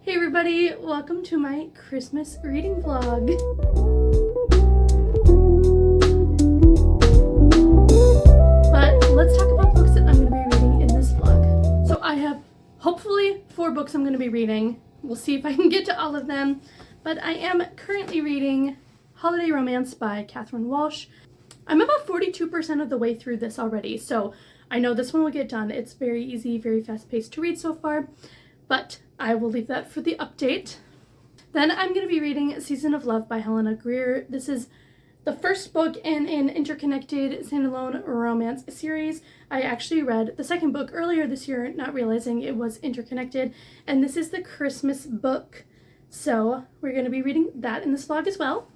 Hey everybody, welcome to my Christmas reading vlog. But let's talk about books that I'm going to be reading in this vlog. So I have hopefully 4 books I'm going to be reading. We'll see if I can get to all of them. But I am currently reading Holiday Romance by Catherine Walsh. I'm about 42% of the way through this already, so I know this one will get done. It's very easy, very fast-paced to read so far, but I will leave that for the update. Then I'm going to be reading Season of Love by Helena Greer. This is the first book in an interconnected standalone romance series. I actually read the second book earlier this year, not realizing it was interconnected, and this is the Christmas book. So we're going to be reading that in this vlog as well.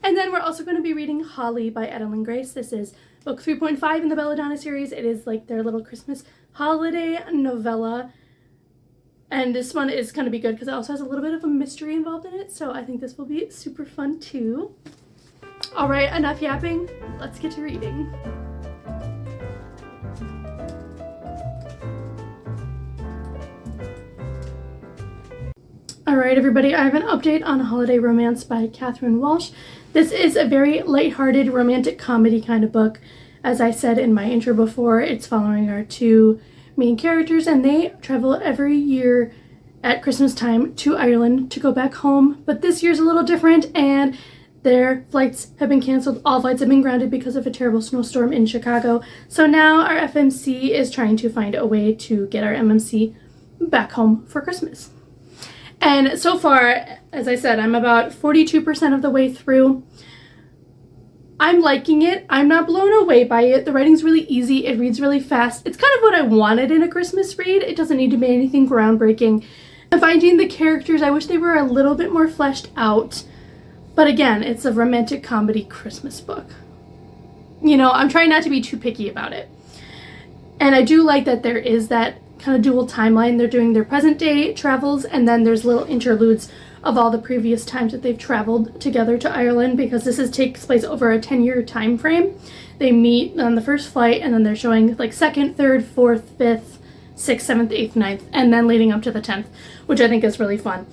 And then we're also going to be reading Holly by Adeline Grace. This is book 3.5 in the Belladonna series. It is like their little Christmas holiday novella. And this one is going to be good because it also has a little bit of a mystery involved in it. So I think this will be super fun too. All right, enough yapping. Let's get to reading. All right, everybody, I have an update on Holiday Romance by Catherine Walsh. This is a very lighthearted romantic comedy kind of book. As I said in my intro before, it's following our 2 main characters, and they travel every year at Christmas time to Ireland to go back home. But this year's a little different, and their flights have been canceled. All flights have been grounded because of a terrible snowstorm in Chicago. So now our FMC is trying to find a way to get our MMC back home for Christmas. And so far, as I said, I'm about 42% of the way through. I'm liking it. I'm not blown away by it. The writing's really easy. It reads really fast. It's kind of what I wanted in a Christmas read. It doesn't need to be anything groundbreaking. I'm finding the characters, I wish they were a little bit more fleshed out. But again, it's a romantic comedy Christmas book. You know, I'm trying not to be too picky about it. And I do like that there is that kind of dual timeline. They're doing their present day travels, and then there's little interludes of all the previous times that they've traveled together to Ireland, because takes place over a 10-year time frame. They meet on the first flight, and then they're showing like 2nd, 3rd, 4th, 5th, 6th, 7th, 8th, 9th, and then leading up to the 10th, which I think is really fun.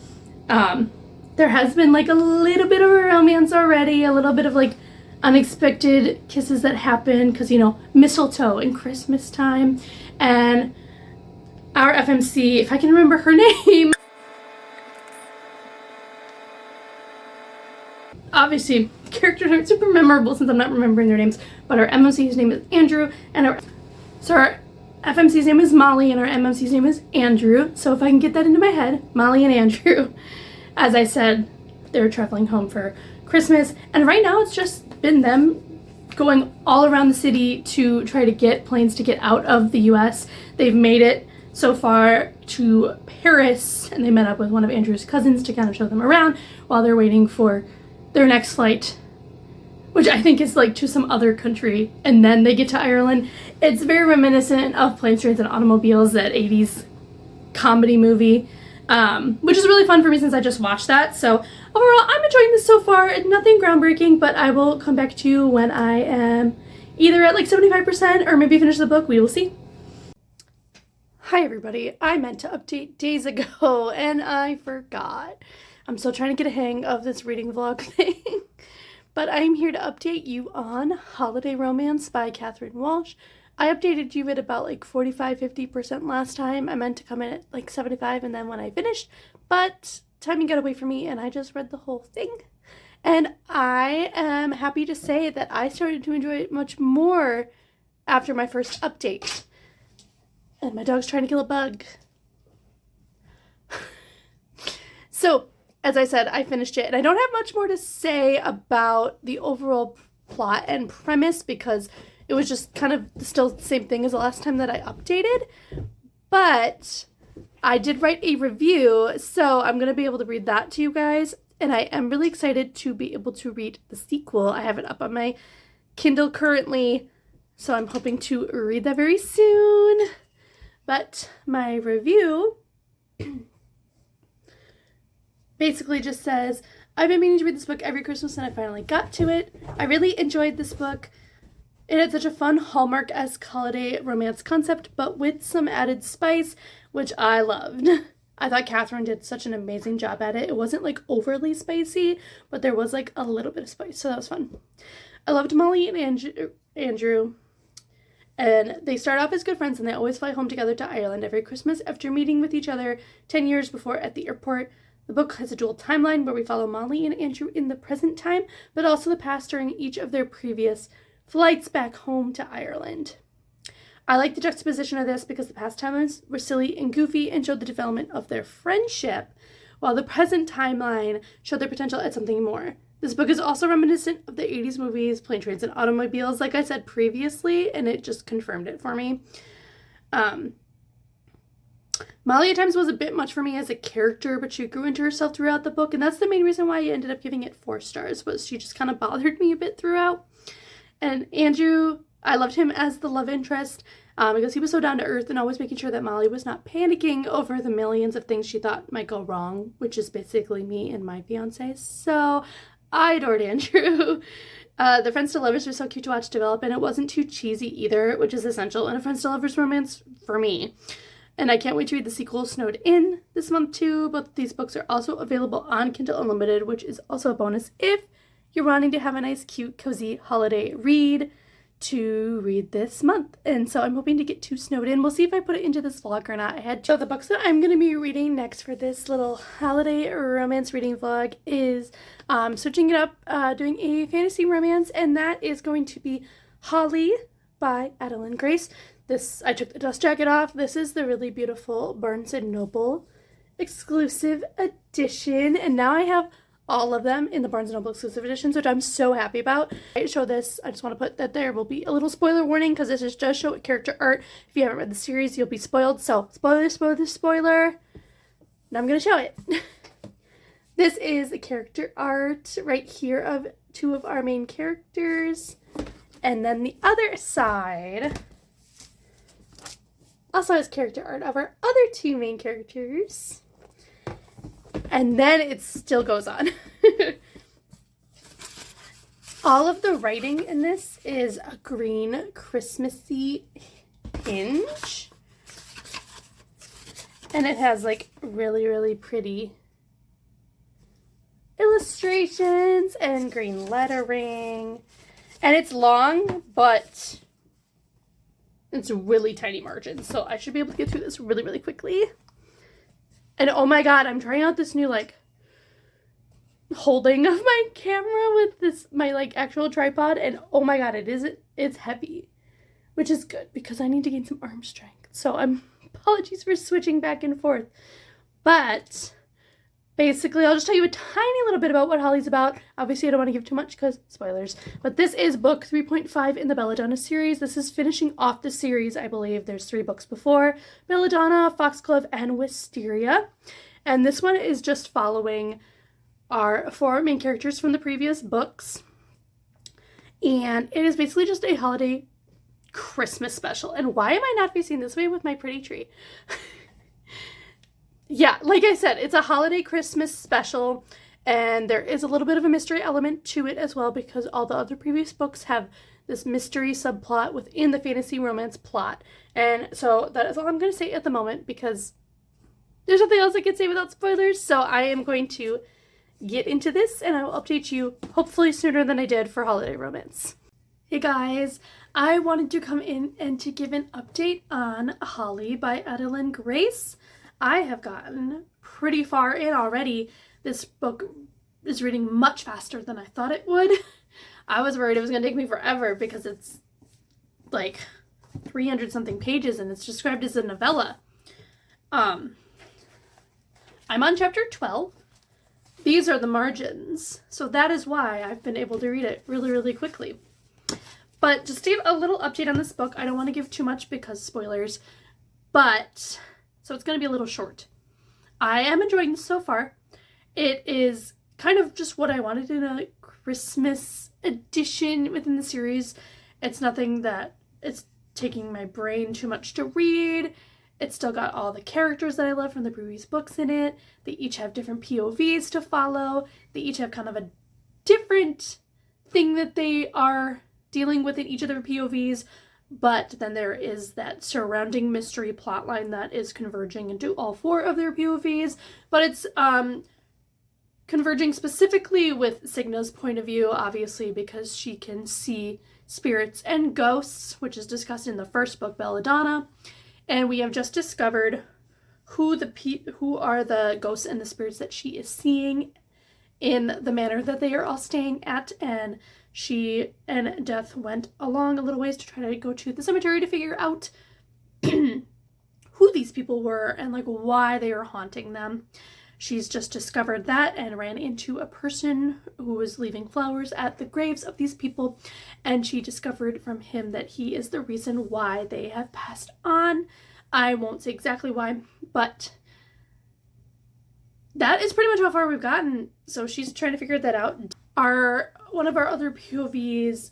There has been like a little bit of a romance already, a little bit of like unexpected kisses that happen because, you know, mistletoe and Christmas time. And our FMC, if I can remember her name, obviously characters aren't super memorable since I'm not remembering their names, but our MMC's name is Andrew, and our FMC's name is Molly, and our MMC's name is Andrew. So if I can get that into my head, Molly and Andrew. As I said, they're traveling home for Christmas, and right now it's just been them going all around the city to try to get planes to get out of the US. They've made it so far to Paris, and they met up with one of Andrew's cousins to kind of show them around while they're waiting for their next flight, which I think is like to some other country, and then they get to Ireland. It's very reminiscent of Planes, Trains, and Automobiles, that 80s comedy movie, which is really fun for me since I just watched that. So overall, I'm enjoying this so far. Nothing groundbreaking, but I will come back to you when I am either at like 75% or maybe finish the book. We will see. Hi everybody, I meant to update days ago and I forgot. I'm still trying to get a hang of this reading vlog thing, but I'm here to update you on Holiday Romance by Catherine Walsh. I updated you at about like 45-50% last time. I meant to come in at like 75 and then when I finished, but timing got away from me and I just read the whole thing. And I am happy to say that I started to enjoy it much more after my first update. And my dog's trying to kill a bug. So, as I said, I finished it, and I don't have much more to say about the overall plot and premise because it was just kind of still the same thing as the last time that I updated. But I did write a review, so I'm going to be able to read that to you guys, and I am really excited to be able to read the sequel. I have it up on my Kindle currently, so I'm hoping to read that very soon. But my review basically just says, I've been meaning to read this book every Christmas and I finally got to it. I really enjoyed this book. It had such a fun Hallmark-esque holiday romance concept, but with some added spice, which I loved. I thought Catherine did such an amazing job at it. It wasn't like overly spicy, but there was like a little bit of spice, so that was fun. I loved Molly and Andrew. And they start off as good friends, and they always fly home together to Ireland every Christmas after meeting with each other 10 years before at the airport. The book has a dual timeline where we follow Molly and Andrew in the present time, but also the past during each of their previous flights back home to Ireland. I like the juxtaposition of this because the past timelines were silly and goofy and showed the development of their friendship, while the present timeline showed their potential at something more. This book is also reminiscent of the 80s movies, Plane, Trains, and Automobiles, like I said previously, and it just confirmed it for me. Molly at times was a bit much for me as a character, but she grew into herself throughout the book, and that's the main reason why I ended up giving it 4 stars, was she just kind of bothered me a bit throughout. And Andrew, I loved him as the love interest, because he was so down to earth and always making sure that Molly was not panicking over the millions of things she thought might go wrong, which is basically me and my fiance. So I adored Andrew. The Friends to Lovers were so cute to watch develop, and it wasn't too cheesy either, which is essential in a Friends to Lovers romance for me. And I can't wait to read the sequel, Snowed In, this month too. Both of these books are also available on Kindle Unlimited, which is also a bonus if you're wanting to have a nice, cute, cozy holiday read to read this month. And so I'm hoping to get to Snowed In. We'll see if I put it into this vlog or not. So the books that I'm going to be reading next for this little holiday romance reading vlog is switching it up, doing a fantasy romance, and that is going to be Holly by Adalyn Grace. This, I took the dust jacket off. This is the really beautiful Barnes & Noble exclusive edition, and now I have all of them in the Barnes & Noble exclusive editions, which I'm so happy about. I show this, I just want to put that there will be a little spoiler warning because this does show character art. If you haven't read the series, you'll be spoiled. So, spoiler. Now I'm going to show it. This is the character art right here of 2 of our main characters. And then the other side also has character art of our other 2 main characters. And then it still goes on. All of the writing in this is a green Christmassy hinge. And it has like really, really pretty illustrations and green lettering. And it's long, but it's really tiny margins. So I should be able to get through this really, really quickly. And oh my god, I'm trying out this new, like, holding of my camera with this, my, like, actual tripod. And oh my god, it's heavy. Which is good, because I need to gain some arm strength. So apologies for switching back and forth. But basically, I'll just tell you a tiny little bit about what Holly's about. Obviously, I don't want to give too much because spoilers. But this is book 3.5 in the Belladonna series. This is finishing off the series, I believe. There's 3 books before. Belladonna, Foxglove, and Wisteria. And this one is just following our 4 main characters from the previous books. And it is basically just a holiday Christmas special. And why am I not facing this way with my pretty tree? Yeah, like I said, it's a holiday Christmas special, and there is a little bit of a mystery element to it as well, because all the other previous books have this mystery subplot within the fantasy romance plot. And so that is all I'm going to say at the moment, because there's nothing else I can say without spoilers. So I am going to get into this, and I will update you hopefully sooner than I did for holiday romance. Hey guys, I wanted to come in and to give an update on Holly by Adalyn Grace. I have gotten pretty far in already. This book is reading much faster than I thought it would. I was worried it was going to take me forever because it's like 300 something pages and it's described as a novella. I'm on chapter 12. These are the margins. So that is why I've been able to read it really, really quickly. But just to give a little update on this book, I don't want to give too much because spoilers, but so it's going to be a little short. I am enjoying this so far. It is kind of just what I wanted in a Christmas edition within the series. It's nothing that it's taking my brain too much to read. It's still got all the characters that I love from the previous books in it. They each have different POVs to follow. They each have kind of a different thing that they are dealing with in each of their POVs. but then there is that surrounding mystery plotline that is converging into all 4 of their POVs, but it's converging specifically with Signa's point of view, obviously, because she can see spirits and ghosts, which is discussed in the first book, Belladonna, and we have just discovered who are the ghosts and the spirits that she is seeing in the manor that they are all staying at, and she and Death went along a little ways to try to go to the cemetery to figure out who these people were and like why they are haunting them. She's just discovered that and ran into a person who was leaving flowers at the graves of these people, and she discovered from him that he is the reason why they have passed on. I won't say exactly why, but that is pretty much how far we've gotten. So she's trying to figure that out. One of our other POVs,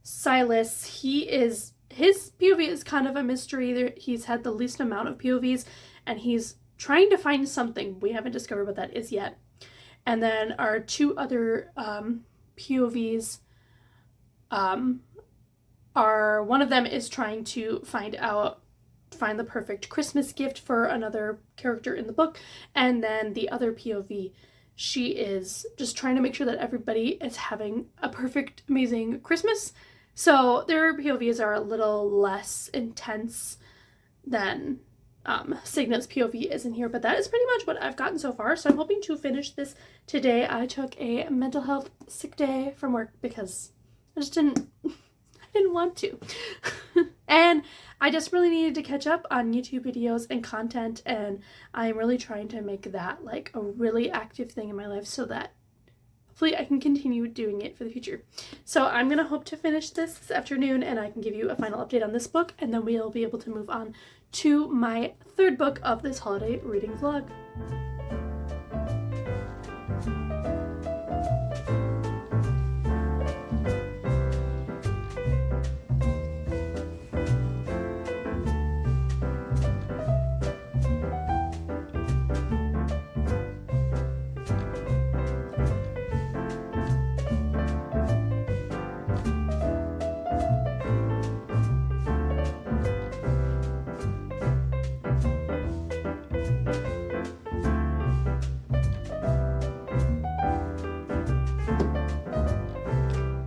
Silas, his POV is kind of a mystery. He's had the least amount of POVs, and he's trying to find something. We haven't discovered what that is yet. And then our 2 other POVs are, one of them is trying to find the perfect Christmas gift for another character in the book, and then the other POV, she is just trying to make sure that everybody is having a perfect, amazing Christmas. So their POVs are a little less intense than Signa's POV is in here, but that is pretty much what I've gotten so far. So I'm hoping to finish this today. I took a mental health sick day from work because I just didn't want to. And I just really needed to catch up on YouTube videos and content, and I'm really trying to make that like a really active thing in my life so that hopefully I can continue doing it for the future. So I'm going to hope to finish this afternoon, and I can give you a final update on this book, and then we'll be able to move on to my 3rd book of this holiday reading vlog.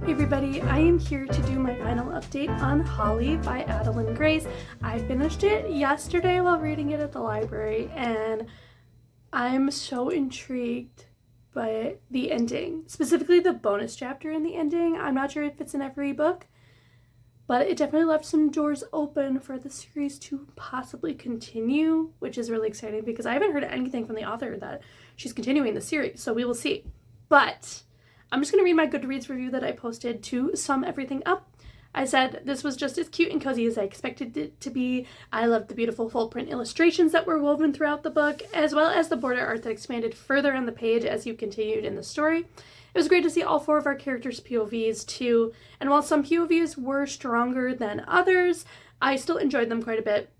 Hey everybody, I am here to do my final update on Holly by Adalyn Grace. I finished it yesterday while reading it at the library, and I'm so intrigued by the ending, specifically the bonus chapter in the ending. I'm not sure if it's in every book, but it definitely left some doors open for the series to possibly continue, which is really exciting because I haven't heard anything from the author that she's continuing the series, so we will see. But I'm just going to read my Goodreads review that I posted to sum everything up. I said this was just as cute and cozy as I expected it to be. I loved the beautiful full print illustrations that were woven throughout the book, as well as the border art that expanded further on the page as you continued in the story. It was great to see all 4 of our characters' POVs too, and while some POVs were stronger than others, I still enjoyed them quite a bit.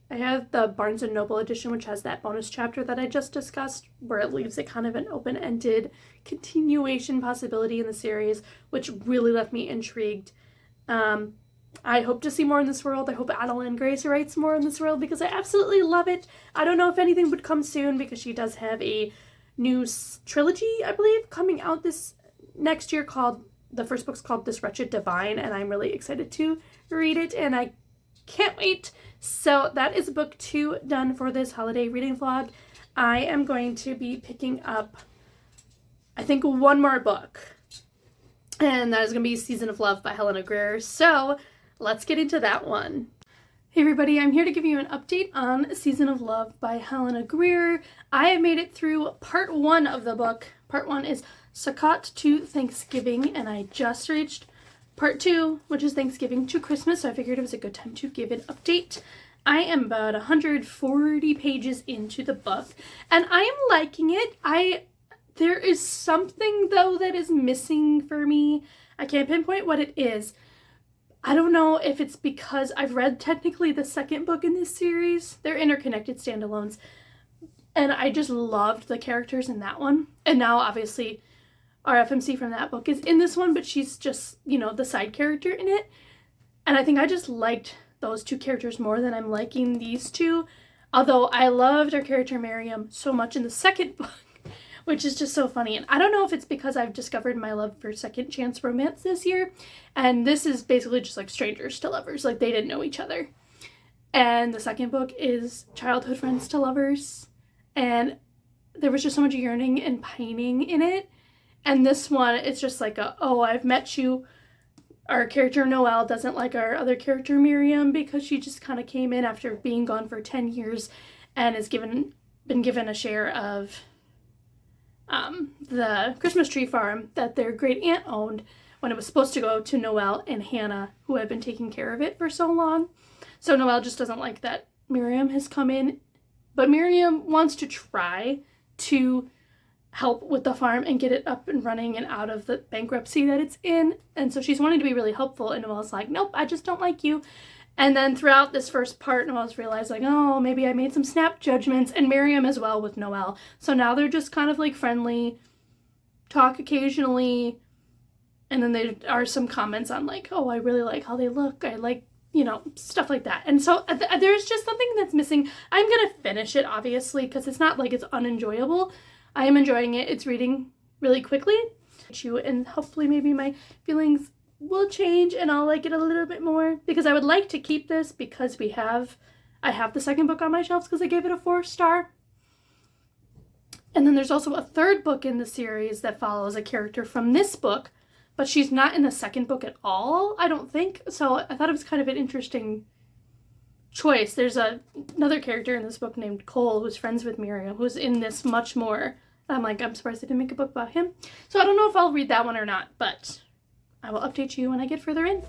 I have the Barnes & Noble edition, which has that bonus chapter that I just discussed, where it leaves it kind of an open-ended continuation possibility in the series, which really left me intrigued. I hope to see more in this world. I hope Adalyn Grace writes more in this world because I absolutely love it. I don't know if anything would come soon because she does have a new trilogy, I believe, coming out this next year called, the first book's called This Wretched Divine, and I'm really excited to read it, and I can't wait. So that is book 2 done for this holiday reading vlog. I am going to be picking up, I think, one more book, and that is going to be Season of Love by Helena Greer. So let's get into that one. Hey everybody, I'm here to give you an update on Season of Love by Helena Greer. I have made it through part 1 of the book. Part 1 is Sukkot to Thanksgiving, and I just reached part 2, which is Thanksgiving to Christmas, so I figured it was a good time to give an update. I am about 140 pages into the book, and I am liking it. There is something, though, that is missing for me. I can't pinpoint what it is. I don't know if it's because I've read technically the second book in this series. They're interconnected standalones, and I just loved the characters in that one. And now, obviously, our FMC from that book is in this one, but she's just, you know, the side character in it. And I think I just liked those two characters more than I'm liking these two. Although I loved our character Miriam so much in the second book, which is just so funny. And I don't know if it's because I've discovered my love for second chance romance this year. And this is basically just like strangers to lovers. Like they didn't know each other. And the second book is childhood friends to lovers. And there was just so much yearning and pining in it. And this one, it's just like oh, I've met you. Our character Noelle doesn't like our other character Miriam because she just kind of came in after being gone for 10 years and has been given a share of the Christmas tree farm that their great aunt owned when it was supposed to go to Noelle and Hannah, who had been taking care of it for so long. So Noelle just doesn't like that Miriam has come in, but Miriam wants to try to help with the farm and get it up and running and out of the bankruptcy that it's in. And so she's wanting to be really helpful, and Noelle's like, nope, I just don't like you. And then throughout this first part, Noelle's realizing, oh, maybe I made some snap judgments, and Miriam as well with Noelle. So now they're just kind of like friendly, talk occasionally, and then there are some comments on like, oh, I really like how they look. I like, stuff like that. And so there's just something that's missing. I'm going to finish it, obviously, because it's not like it's unenjoyable. I am enjoying it. It's reading really quickly. And hopefully maybe my feelings will change and I'll like it a little bit more, because I would like to keep this because I have the second book on my shelves because I gave it a 4-star. And then there's also a third book in the series that follows a character from this book, but she's not in the second book at all, I don't think. So I thought it was kind of an interesting choice. There's another character in this book named Cole who's friends with Miriam, who's in this much more. I'm surprised they didn't make a book about him. So I don't know if I'll read that one or not, but I will update you when I get further in.